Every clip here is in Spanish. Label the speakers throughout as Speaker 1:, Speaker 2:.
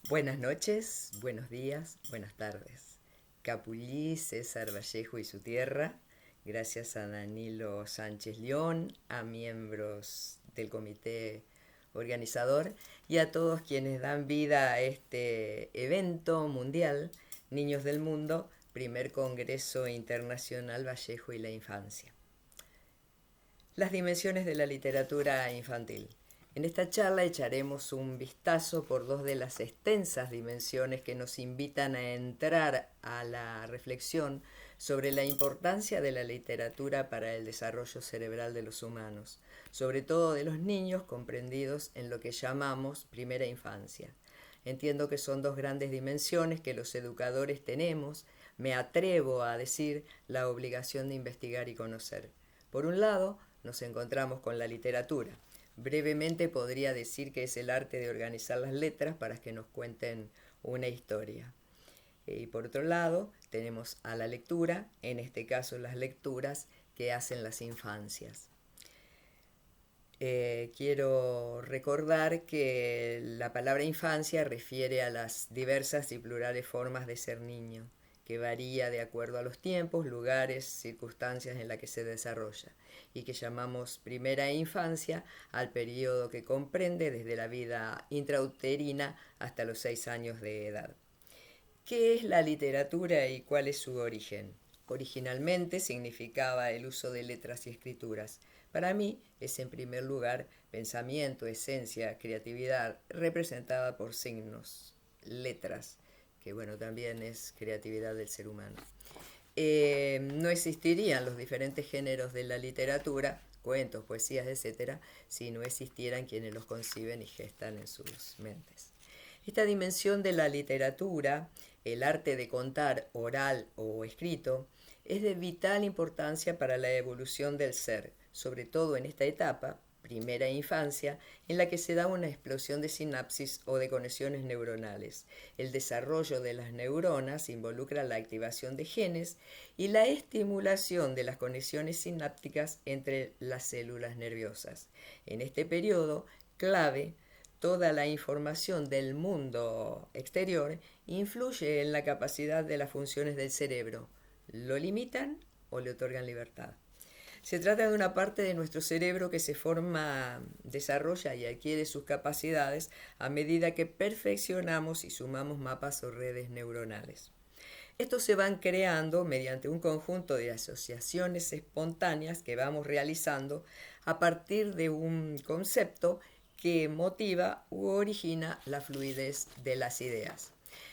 Speaker 1: Buenas noches, buenos días, buenas tardes. Capullí, César Vallejo y su tierra, gracias a Danilo Sánchez León, a miembros del comité organizador y a todos quienes dan vida a este evento mundial, Niños del Mundo, primer Congreso Internacional Vallejo y la Infancia. Las dimensiones de la literatura infantil. En esta charla echaremos un vistazo por dos de las extensas dimensiones que nos invitan a entrar a la reflexión sobre la importancia de la literatura para el desarrollo cerebral de los humanos, sobre todo de los niños comprendidos en lo que llamamos primera infancia. Entiendo que son dos grandes dimensiones que los educadores tenemos, me atrevo a decir, la obligación de investigar y conocer. Por un lado, nos encontramos con la literatura. Brevemente podría decir que es el arte de organizar las letras para que nos cuenten una historia. Y por otro lado, tenemos a la lectura, en este caso las lecturas que hacen las infancias. Quiero recordar que la palabra infancia refiere a las diversas y plurales formas de ser niño, que varía de acuerdo a los tiempos, lugares, circunstancias en las que se desarrolla, y que llamamos primera infancia al periodo que comprende desde la vida intrauterina hasta los 6 años de edad. ¿Qué es la literatura y cuál es su origen? Originalmente significaba el uso de letras y escrituras. Para mí es en primer lugar pensamiento, esencia, creatividad, representada por signos, letras, que bueno, también es creatividad del ser humano. No existirían los diferentes géneros de la literatura, cuentos, poesías, etcétera, si no existieran quienes los conciben y gestan en sus mentes. Esta dimensión de la literatura, el arte de contar oral o escrito, es de vital importancia para la evolución del ser, sobre todo en esta etapa, primera infancia, en la que se da una explosión de sinapsis o de conexiones neuronales. El desarrollo de las neuronas involucra la activación de genes y la estimulación de las conexiones sinápticas entre las células nerviosas. En este periodo clave, toda la información del mundo exterior influye en la capacidad de las funciones del cerebro. ¿Lo limitan o le otorgan libertad? Se trata de una parte de nuestro cerebro que se forma, desarrolla y adquiere sus capacidades a medida que perfeccionamos y sumamos mapas o redes neuronales. Estos se van creando mediante un conjunto de asociaciones espontáneas que vamos realizando a partir de un concepto que motiva u origina la fluidez de las ideas.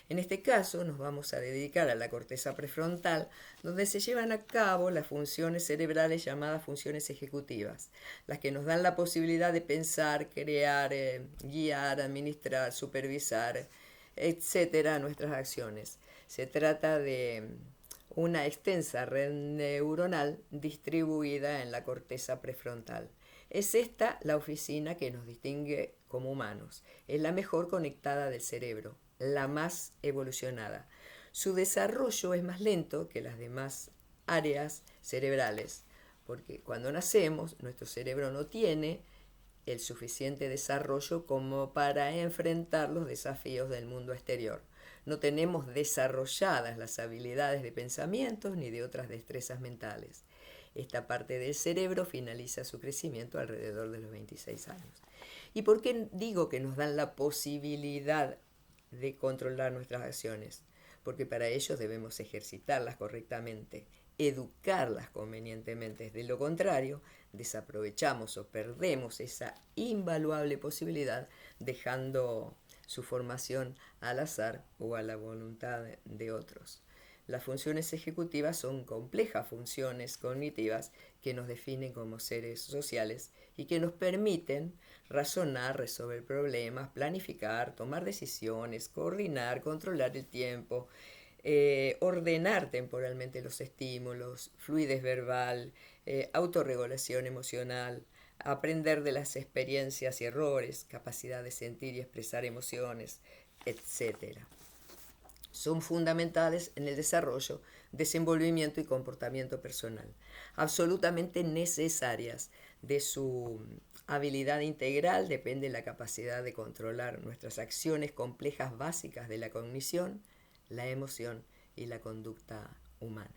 Speaker 1: En este caso nos vamos a dedicar a la corteza prefrontal, donde se llevan a cabo las funciones cerebrales llamadas funciones ejecutivas, las que nos dan la posibilidad de pensar, crear, guiar, administrar, supervisar, etcétera, nuestras acciones. Se trata de una extensa red neuronal distribuida en la corteza prefrontal. Es esta la oficina que nos distingue como humanos. Es la mejor conectada del cerebro, la más evolucionada. Su desarrollo es más lento que las demás áreas cerebrales, porque cuando nacemos nuestro cerebro no tiene el suficiente desarrollo como para enfrentar los desafíos del mundo exterior. No tenemos desarrolladas las habilidades de pensamientos ni de otras destrezas mentales. Esta parte del cerebro finaliza su crecimiento alrededor de los 26 años. ¿Y por qué digo que nos dan la posibilidad de controlar nuestras acciones? Porque para ello debemos ejercitarlas correctamente, educarlas convenientemente. De lo contrario, desaprovechamos o perdemos esa invaluable posibilidad dejando su formación al azar o a la voluntad de otros. Las funciones ejecutivas son complejas funciones cognitivas que nos definen como seres sociales y que nos permiten razonar, resolver problemas, planificar, tomar decisiones, coordinar, controlar el tiempo, ordenar temporalmente los estímulos, fluidez verbal, autorregulación emocional, aprender de las experiencias y errores, capacidad de sentir y expresar emociones, etcétera. Son fundamentales en el desarrollo, desenvolvimiento y comportamiento personal, absolutamente necesarias de su habilidad integral depende de la capacidad de controlar nuestras acciones complejas básicas de la cognición, la emoción y la conducta humana.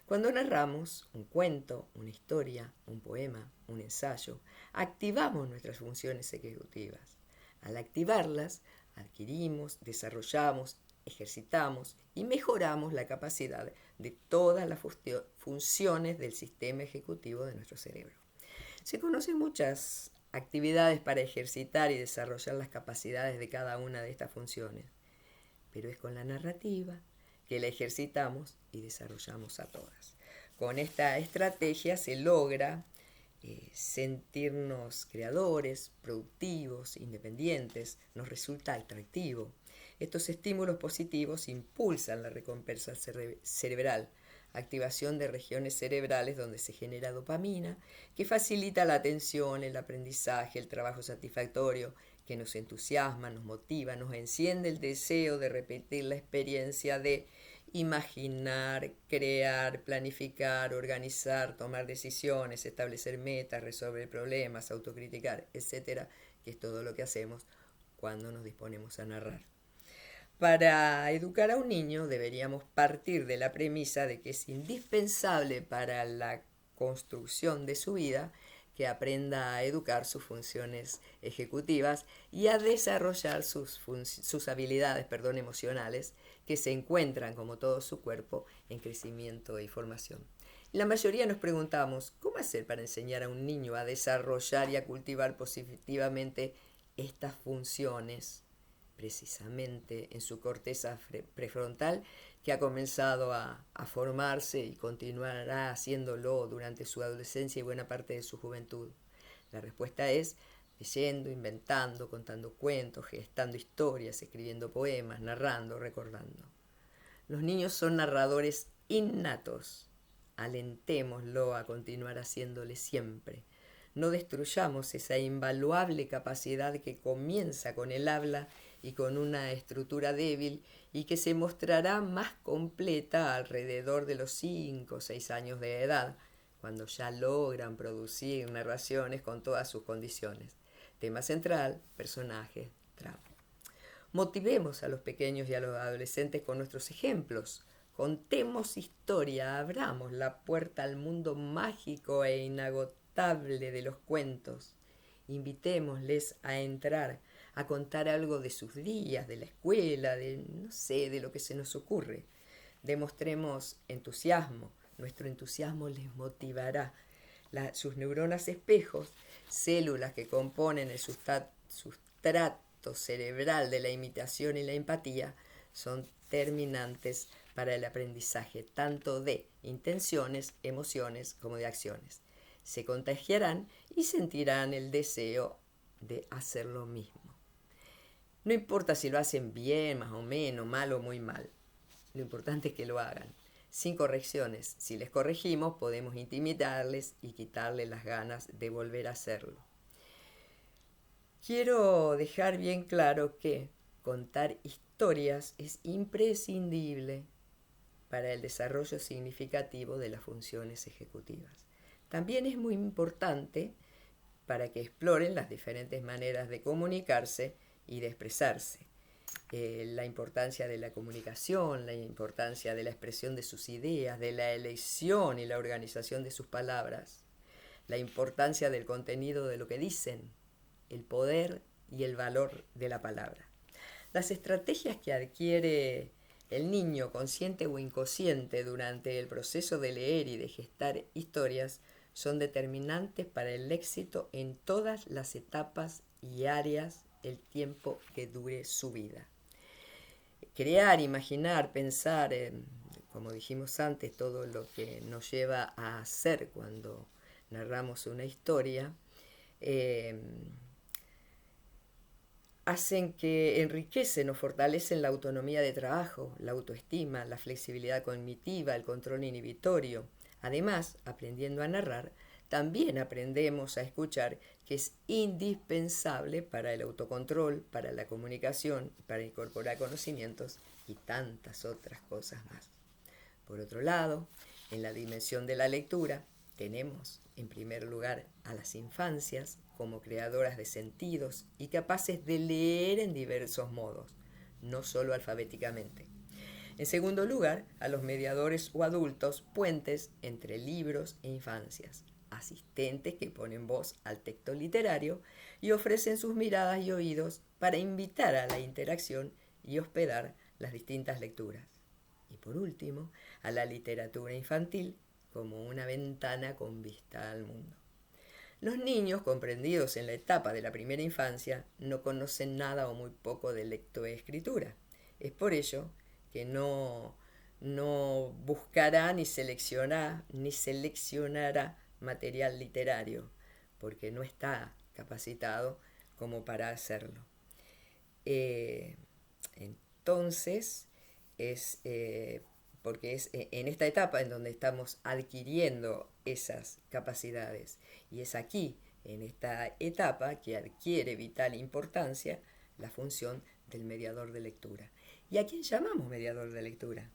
Speaker 1: Cuando narramos un cuento, una historia, un poema, un ensayo, activamos nuestras funciones ejecutivas. Al activarlas, adquirimos, desarrollamos, ejercitamos y mejoramos la capacidad de todas las funciones del sistema ejecutivo de nuestro cerebro. Se conocen muchas actividades para ejercitar y desarrollar las capacidades de cada una de estas funciones, pero es con la narrativa que la ejercitamos y desarrollamos a todas. Con esta estrategia se logra sentirnos creadores, productivos, independientes, nos resulta atractivo. Estos estímulos positivos impulsan la recompensa cerebral, activación de regiones cerebrales donde se genera dopamina, que facilita la atención, el aprendizaje, el trabajo satisfactorio, que nos entusiasma, nos motiva, nos enciende el deseo de repetir la experiencia de imaginar, crear, planificar, organizar, tomar decisiones, establecer metas, resolver problemas, autocriticar, etcétera, que es todo lo que hacemos cuando nos disponemos a narrar. Para educar a un niño deberíamos partir de la premisa de que es indispensable para la construcción de su vida que aprenda a educar sus funciones ejecutivas y a desarrollar sus habilidades emocionales que se encuentran, como todo su cuerpo, en crecimiento y formación. La mayoría nos preguntamos, ¿cómo hacer para enseñar a un niño a desarrollar y a cultivar positivamente estas funciones, precisamente en su corteza prefrontal, que ha comenzado a formarse y continuará haciéndolo durante su adolescencia y buena parte de su juventud? La respuesta es leyendo, inventando, contando cuentos, gestando historias, escribiendo poemas, narrando, recordando. Los niños son narradores innatos. Alentémoslo a continuar haciéndole siempre. No destruyamos esa invaluable capacidad que comienza con el habla y con una estructura débil y que se mostrará más completa alrededor de los 5 o 6 años de edad, cuando ya logran producir narraciones con todas sus condiciones. Tema central, personajes, trama. Motivemos a los pequeños y a los adolescentes con nuestros ejemplos. Contemos historia, abramos la puerta al mundo mágico e inagotable de los cuentos. Invitémosles a entrar, a contar algo de sus días, de la escuela, de lo que se nos ocurre. Demostremos entusiasmo. Nuestro entusiasmo les motivará. Sus neuronas espejos, células que componen el sustrato cerebral de la imitación y la empatía, son determinantes para el aprendizaje tanto de intenciones, emociones como de acciones. Se contagiarán y sentirán el deseo de hacer lo mismo. No importa si lo hacen bien, más o menos, mal o muy mal. Lo importante es que lo hagan, sin correcciones. Si les corregimos, podemos intimidarles y quitarles las ganas de volver a hacerlo. Quiero dejar bien claro que contar historias es imprescindible para el desarrollo significativo de las funciones ejecutivas. También es muy importante para que exploren las diferentes maneras de comunicarse y de expresarse. La importancia de la comunicación, la importancia de la expresión de sus ideas, de la elección y la organización de sus palabras, la importancia del contenido de lo que dicen, el poder y el valor de la palabra. Las estrategias que adquiere el niño, consciente o inconsciente, durante el proceso de leer y de gestar historias son determinantes para el éxito en todas las etapas y áreas el tiempo que dure su vida. Crear, imaginar, pensar, como dijimos antes, todo lo que nos lleva a hacer cuando narramos una historia, hacen que enriquecen o fortalecen la autonomía de trabajo, la autoestima, la flexibilidad cognitiva, el control inhibitorio. Además, aprendiendo a narrar, también aprendemos a escuchar, que es indispensable para el autocontrol, para la comunicación, para incorporar conocimientos y tantas otras cosas más. Por otro lado, en la dimensión de la lectura, Tenemos, en primer lugar, a las infancias como creadoras de sentidos y capaces de leer en diversos modos, no solo alfabéticamente. En segundo lugar, a los mediadores o adultos, puentes entre libros e infancias, asistentes que ponen voz al texto literario y ofrecen sus miradas y oídos para invitar a la interacción y hospedar las distintas lecturas. Y por último, a la literatura infantil como una ventana con vista al mundo. Los niños comprendidos en la etapa de la primera infancia no conocen nada o muy poco de lectoescritura. Es por ello que no buscará ni seleccionará material literario, porque no está capacitado como para hacerlo. Entonces, porque es en esta etapa en donde estamos adquiriendo esas capacidades, y es aquí, en esta etapa, que adquiere vital importancia la función del mediador de lectura. ¿Y a quién llamamos mediador de lectura?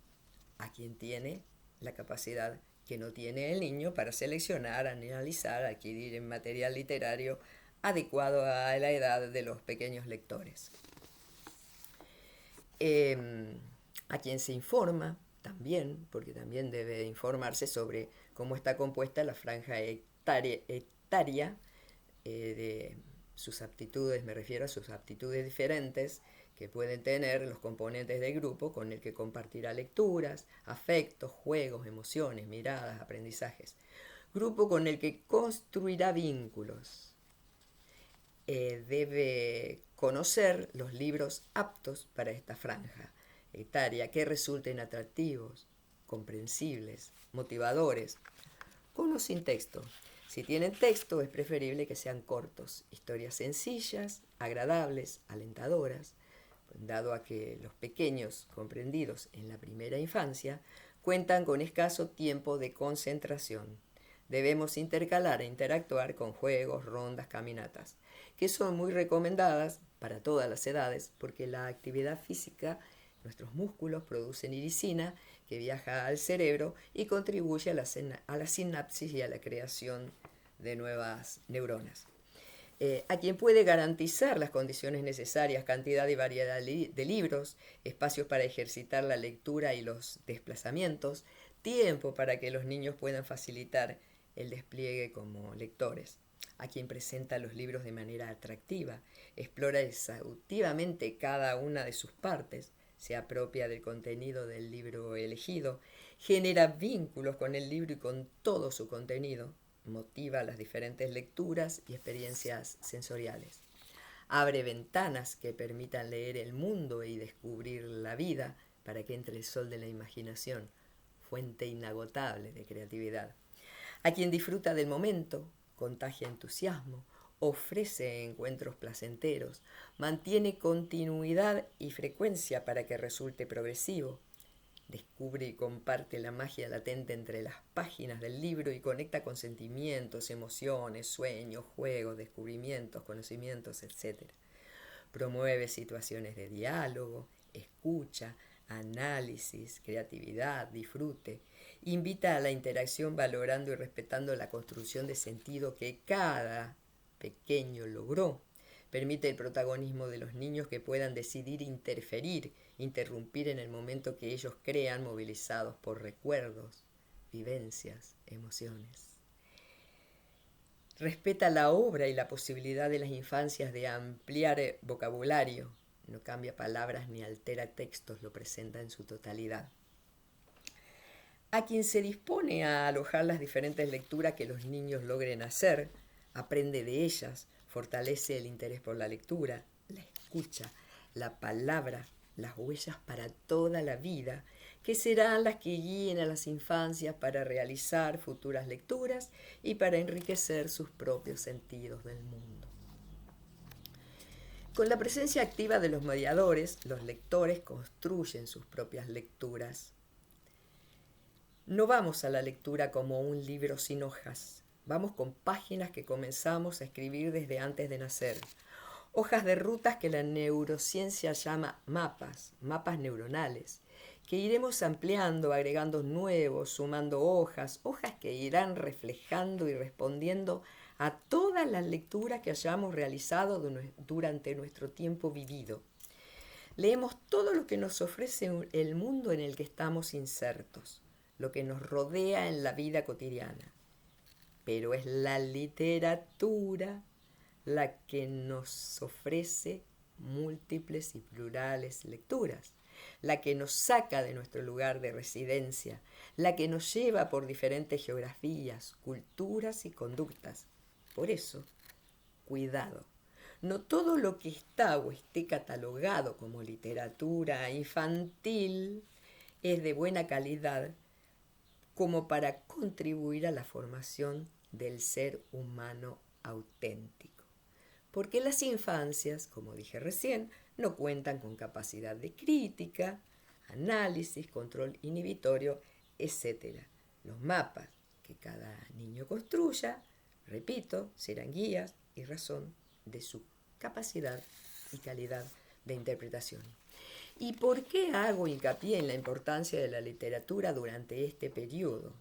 Speaker 1: A quien tiene la capacidad que no tiene el niño para seleccionar, analizar, adquirir material literario adecuado a la edad de los pequeños lectores. A quien se informa también, porque también debe informarse sobre cómo está compuesta la franja etaria de sus aptitudes, me refiero a sus aptitudes diferentes que pueden tener los componentes del grupo con el que compartirá lecturas, afectos, juegos, emociones, miradas, aprendizajes. Grupo con el que construirá vínculos. Debe conocer los libros aptos para esta franja etaria que resulten atractivos, comprensibles, motivadores, con o sin texto. Si tienen texto, es preferible que sean cortos, historias sencillas, agradables, alentadoras, dado a que los pequeños comprendidos en la primera infancia cuentan con escaso tiempo de concentración. Debemos intercalar e interactuar con juegos, rondas, caminatas, que son muy recomendadas para todas las edades porque la actividad física, nuestros músculos producen irisina que viaja al cerebro y contribuye a la sinapsis y a la creación de nuevas neuronas. A quien puede garantizar las condiciones necesarias, cantidad y variedad de libros, espacios para ejercitar la lectura y los desplazamientos, tiempo para que los niños puedan facilitar el despliegue como lectores. A quien presenta los libros de manera atractiva, explora exhaustivamente cada una de sus partes, se apropia del contenido del libro elegido, genera vínculos con el libro y con todo su contenido, motiva las diferentes lecturas y experiencias sensoriales. Abre ventanas que permitan leer el mundo y descubrir la vida para que entre el sol de la imaginación, fuente inagotable de creatividad. A quien disfruta del momento, contagia entusiasmo, ofrece encuentros placenteros, mantiene continuidad y frecuencia para que resulte progresivo, descubre y comparte la magia latente entre las páginas del libro y conecta con sentimientos, emociones, sueños, juegos, descubrimientos, conocimientos, etc. Promueve situaciones de diálogo, escucha, análisis, creatividad, disfrute. Invita a la interacción valorando y respetando la construcción de sentido que cada pequeño logró. Permite el protagonismo de los niños que puedan decidir interferir, interrumpir en el momento que ellos crean, movilizados por recuerdos, vivencias, emociones. Respeta la obra y la posibilidad de las infancias de ampliar vocabulario. No cambia palabras ni altera textos, lo presenta en su totalidad. A quien se dispone a alojar las diferentes lecturas que los niños logren hacer, aprende de ellas, fortalece el interés por la lectura, la escucha, la palabra, las huellas para toda la vida, que serán las que guíen a las infancias para realizar futuras lecturas y para enriquecer sus propios sentidos del mundo. Con la presencia activa de los mediadores, los lectores construyen sus propias lecturas. No vamos a la lectura como un libro sin hojas, vamos con páginas que comenzamos a escribir desde antes de nacer. Hojas de rutas que la neurociencia llama mapas neuronales, que iremos ampliando, agregando nuevos, sumando hojas que irán reflejando y respondiendo a todas las lecturas que hayamos realizado durante nuestro tiempo vivido. Leemos todo lo que nos ofrece el mundo en el que estamos insertos, lo que nos rodea en la vida cotidiana. Pero es la literatura la que nos ofrece múltiples y plurales lecturas, la que nos saca de nuestro lugar de residencia, la que nos lleva por diferentes geografías, culturas y conductas. Por eso, cuidado. No todo lo que está o esté catalogado como literatura infantil es de buena calidad como para contribuir a la formación del ser humano auténtico. Porque las infancias, como dije recién, no cuentan con capacidad de crítica, análisis, control inhibitorio, etc. Los mapas que cada niño construya, repito, serán guías y razón de su capacidad y calidad de interpretación. ¿Y por qué hago hincapié en la importancia de la literatura durante este periodo?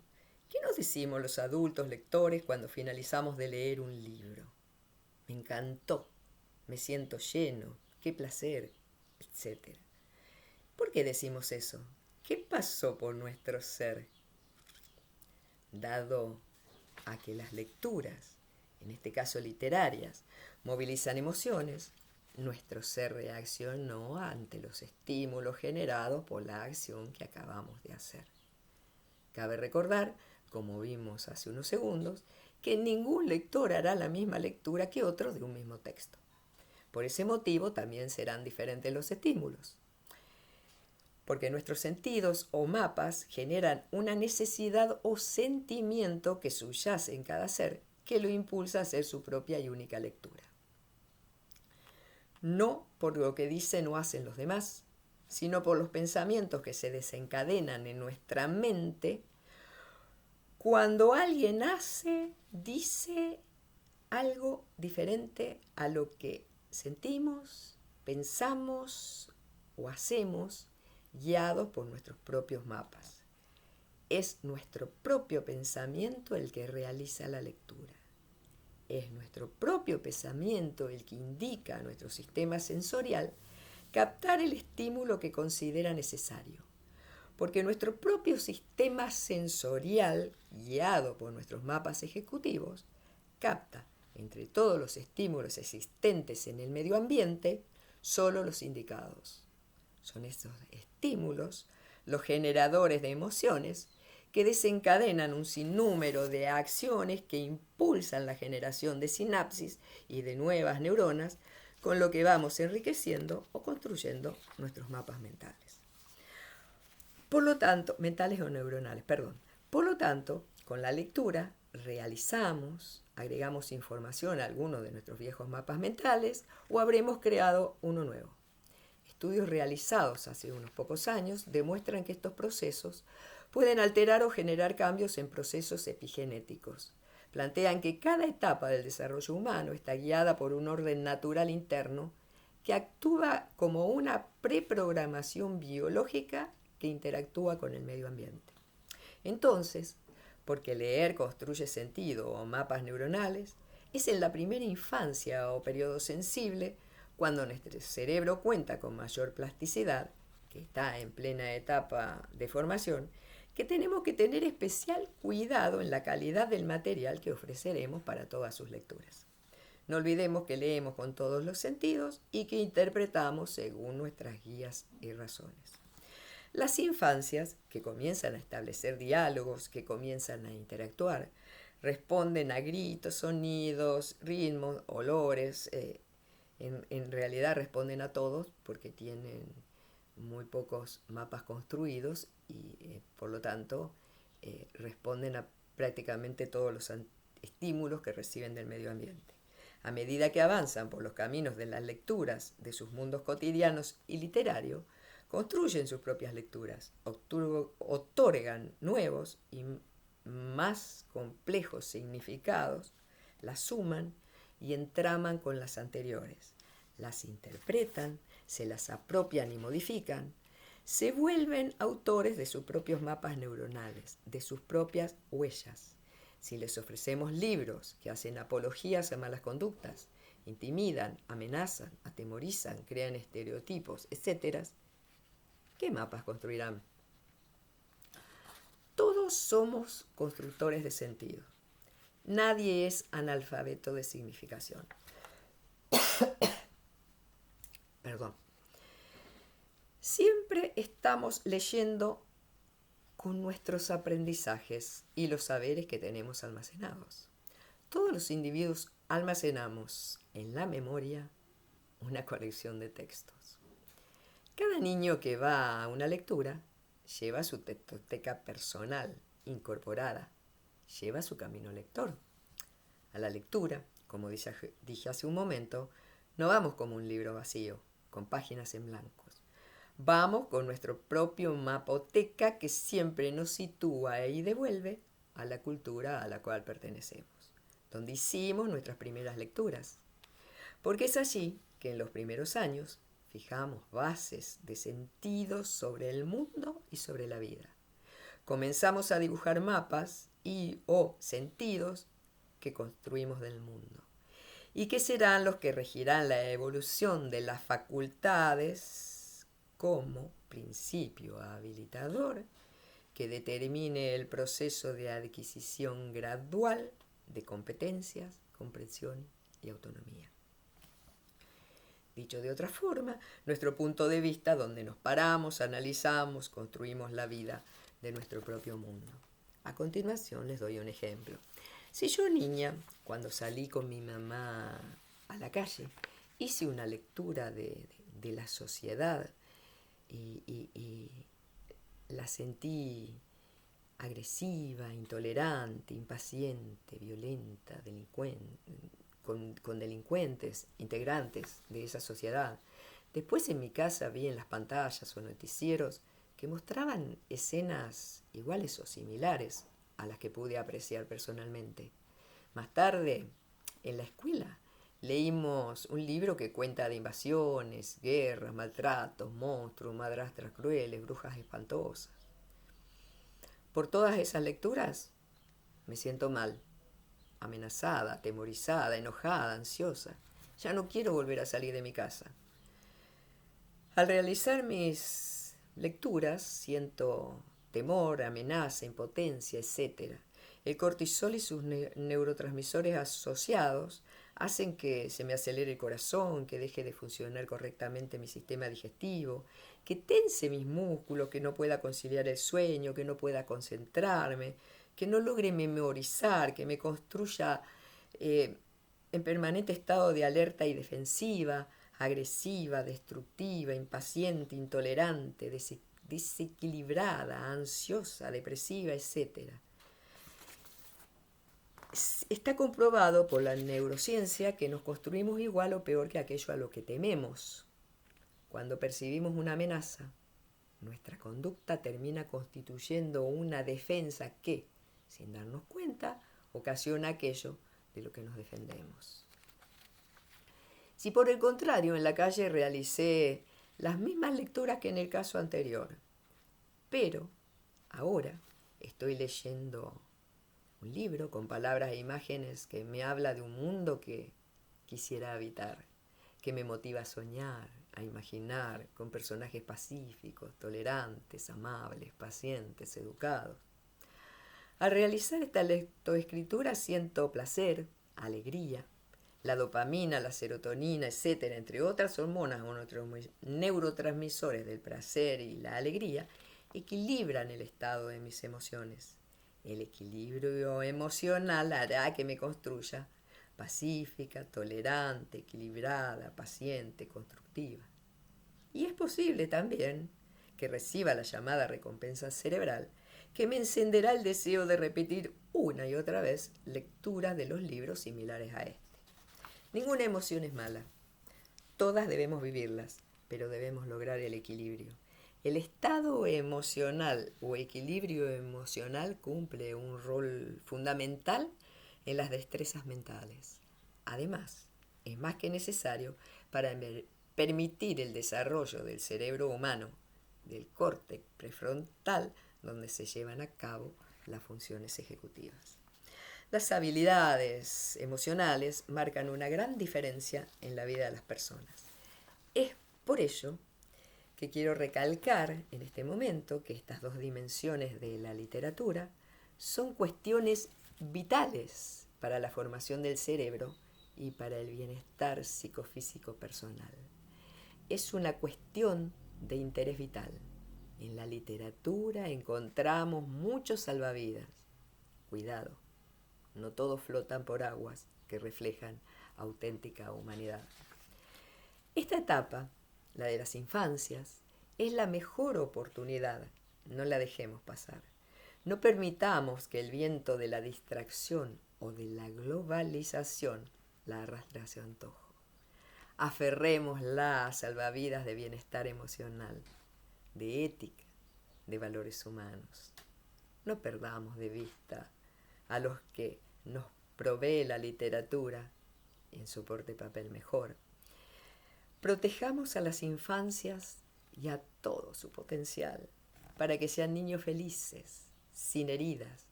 Speaker 1: ¿Qué nos decimos los adultos lectores cuando finalizamos de leer un libro? Me encantó, me siento lleno, qué placer, etc. ¿Por qué decimos eso? ¿Qué pasó por nuestro ser? Dado a que las lecturas, en este caso literarias, movilizan emociones, nuestro ser reaccionó ante los estímulos generados por la acción que acabamos de hacer. Cabe recordar, como vimos hace unos segundos, que ningún lector hará la misma lectura que otro de un mismo texto. Por ese motivo también serán diferentes los estímulos, porque nuestros sentidos o mapas generan una necesidad o sentimiento que subyace en cada ser, que lo impulsa a hacer su propia y única lectura. No por lo que dicen o hacen los demás, sino por los pensamientos que se desencadenan en nuestra mente cuando alguien dice algo diferente a lo que sentimos, pensamos o hacemos, guiados por nuestros propios mapas. Es nuestro propio pensamiento el que realiza la lectura. Es nuestro propio pensamiento el que indica a nuestro sistema sensorial captar el estímulo que considera necesario. Porque nuestro propio sistema sensorial, guiado por nuestros mapas ejecutivos, capta, entre todos los estímulos existentes en el medio ambiente, solo los indicados. Son estos estímulos los generadores de emociones que desencadenan un sinnúmero de acciones que impulsan la generación de sinapsis y de nuevas neuronas, con lo que vamos enriqueciendo o construyendo nuestros mapas mentales. Por lo tanto, mentales o neuronales, perdón. Por lo tanto, con la lectura agregamos información a alguno de nuestros viejos mapas mentales o habremos creado uno nuevo. Estudios realizados hace unos pocos años demuestran que estos procesos pueden alterar o generar cambios en procesos epigenéticos. Plantean que cada etapa del desarrollo humano está guiada por un orden natural interno que actúa como una preprogramación biológica que interactúa con el medio ambiente. Entonces, porque leer construye sentido o mapas neuronales, es en la primera infancia o periodo sensible cuando nuestro cerebro cuenta con mayor plasticidad, que está en plena etapa de formación, que tenemos que tener especial cuidado en la calidad del material que ofreceremos para todas sus lecturas. No olvidemos que leemos con todos los sentidos y que interpretamos según nuestras guías y razones. Las infancias, que comienzan a establecer diálogos, que comienzan a interactuar, responden a gritos, sonidos, ritmos, olores. En realidad responden a todos porque tienen muy pocos mapas construidos y por lo tanto responden a prácticamente todos los estímulos que reciben del medio ambiente. A medida que avanzan por los caminos de las lecturas de sus mundos cotidianos y literarios, construyen sus propias lecturas, otorgan nuevos y más complejos significados, las suman y entraman con las anteriores, las interpretan, se las apropian y modifican, se vuelven autores de sus propios mapas neuronales, de sus propias huellas. Si les ofrecemos libros que hacen apologías a malas conductas, intimidan, amenazan, atemorizan, crean estereotipos, etc., ¿qué mapas construirán? Todos somos constructores de sentido. Nadie es analfabeto de significación. Perdón. Siempre estamos leyendo con nuestros aprendizajes y los saberes que tenemos almacenados. Todos los individuos almacenamos en la memoria una colección de textos. Cada niño que va a una lectura lleva su textoteca personal incorporada, lleva su camino lector. A la lectura, como dije hace un momento, no vamos como un libro vacío, con páginas en blancos. Vamos con nuestro propio mapoteca que siempre nos sitúa y devuelve a la cultura a la cual pertenecemos, donde hicimos nuestras primeras lecturas. Porque es allí que en los primeros años fijamos bases de sentidos sobre el mundo y sobre la vida. Comenzamos a dibujar mapas o sentidos que construimos del mundo y que serán los que regirán la evolución de las facultades como principio habilitador que determine el proceso de adquisición gradual de competencias, comprensión y autonomía. Dicho de otra forma, nuestro punto de vista donde nos paramos, analizamos, construimos la vida de nuestro propio mundo. A continuación les doy un ejemplo. Si yo, niña, cuando salí con mi mamá a la calle, hice una lectura de la sociedad y la sentí agresiva, intolerante, impaciente, violenta, con delincuentes, integrantes de esa sociedad. Después en mi casa vi en las pantallas o noticieros que mostraban escenas iguales o similares a las que pude apreciar personalmente. Más tarde, en la escuela, leímos un libro que cuenta de invasiones, guerras, maltratos, monstruos, madrastras crueles, brujas espantosas. Por todas esas lecturas me siento mal, amenazada, atemorizada, enojada, ansiosa. Ya no quiero volver a salir de mi casa. Al realizar mis lecturas siento temor, amenaza, impotencia, etc. El cortisol y sus neurotransmisores asociados hacen que se me acelere el corazón, que deje de funcionar correctamente mi sistema digestivo, que tense mis músculos, que no pueda conciliar el sueño, que no pueda concentrarme, que no logre memorizar, que me construya en permanente estado de alerta y defensiva, agresiva, destructiva, impaciente, intolerante, desequilibrada, ansiosa, depresiva, etc. Está comprobado por la neurociencia que nos construimos igual o peor que aquello a lo que tememos. Cuando percibimos una amenaza, nuestra conducta termina constituyendo una defensa que, sin darnos cuenta, ocasiona aquello de lo que nos defendemos. Si por el contrario en la calle realicé las mismas lecturas que en el caso anterior, pero ahora estoy leyendo un libro con palabras e imágenes que me habla de un mundo que quisiera habitar, que me motiva a soñar, a imaginar con personajes pacíficos, tolerantes, amables, pacientes, educados. Al realizar esta lectoescritura siento placer, alegría. La dopamina, la serotonina, etcétera, entre otras hormonas o neurotransmisores del placer y la alegría, equilibran el estado de mis emociones. El equilibrio emocional hará que me construya pacífica, tolerante, equilibrada, paciente, constructiva. Y es posible también que reciba la llamada recompensa cerebral que me encenderá el deseo de repetir una y otra vez lecturas de los libros similares a este. Ninguna emoción es mala. Todas debemos vivirlas, pero debemos lograr el equilibrio. El estado emocional o equilibrio emocional cumple un rol fundamental en las destrezas mentales. Además, es más que necesario para permitir el desarrollo del cerebro humano, del córtex prefrontal, donde se llevan a cabo las funciones ejecutivas. Las habilidades emocionales marcan una gran diferencia en la vida de las personas. Es por ello que quiero recalcar en este momento que estas dos dimensiones de la literatura son cuestiones vitales para la formación del cerebro y para el bienestar psicofísico personal. Es una cuestión de interés vital. En la literatura encontramos muchos salvavidas. Cuidado, no todos flotan por aguas que reflejan auténtica humanidad. Esta etapa, la de las infancias, es la mejor oportunidad. No la dejemos pasar. No permitamos que el viento de la distracción o de la globalización la arrastre a su antojo. Aferrémosla a salvavidas de bienestar emocional, de ética, de valores humanos. No perdamos de vista a los que nos provee la literatura en soporte papel mejor. Protejamos a las infancias y a todo su potencial para que sean niños felices, sin heridas,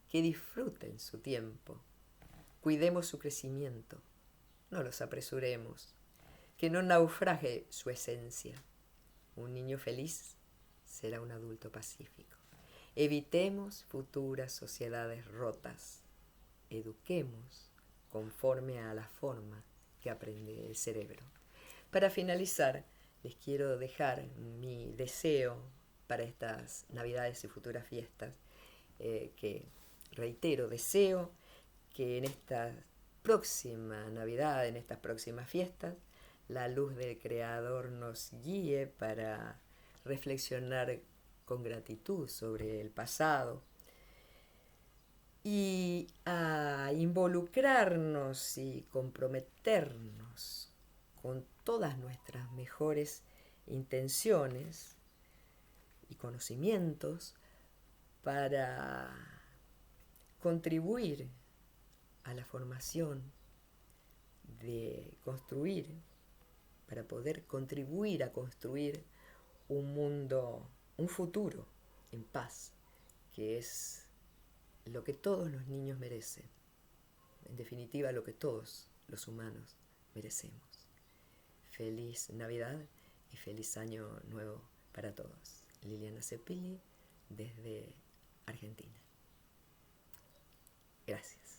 Speaker 1: que disfruten su tiempo. Cuidemos su crecimiento, no los apresuremos, que no naufrague su esencia. Un niño feliz será un adulto pacífico. Evitemos futuras sociedades rotas. Eduquemos conforme a la forma que aprende el cerebro. Para finalizar, les quiero dejar mi deseo para estas Navidades y futuras fiestas, que reitero, deseo que en esta próxima Navidad, en estas próximas fiestas, la luz del Creador nos guíe para reflexionar con gratitud sobre el pasado y a involucrarnos y comprometernos con todas nuestras mejores intenciones y conocimientos para contribuir a la formación de construir, para poder contribuir a construir un mundo, un futuro en paz, que es lo que todos los niños merecen, en definitiva lo que todos los humanos merecemos. Feliz Navidad y feliz Año Nuevo para todos. Liliana Cepilli desde Argentina. Gracias.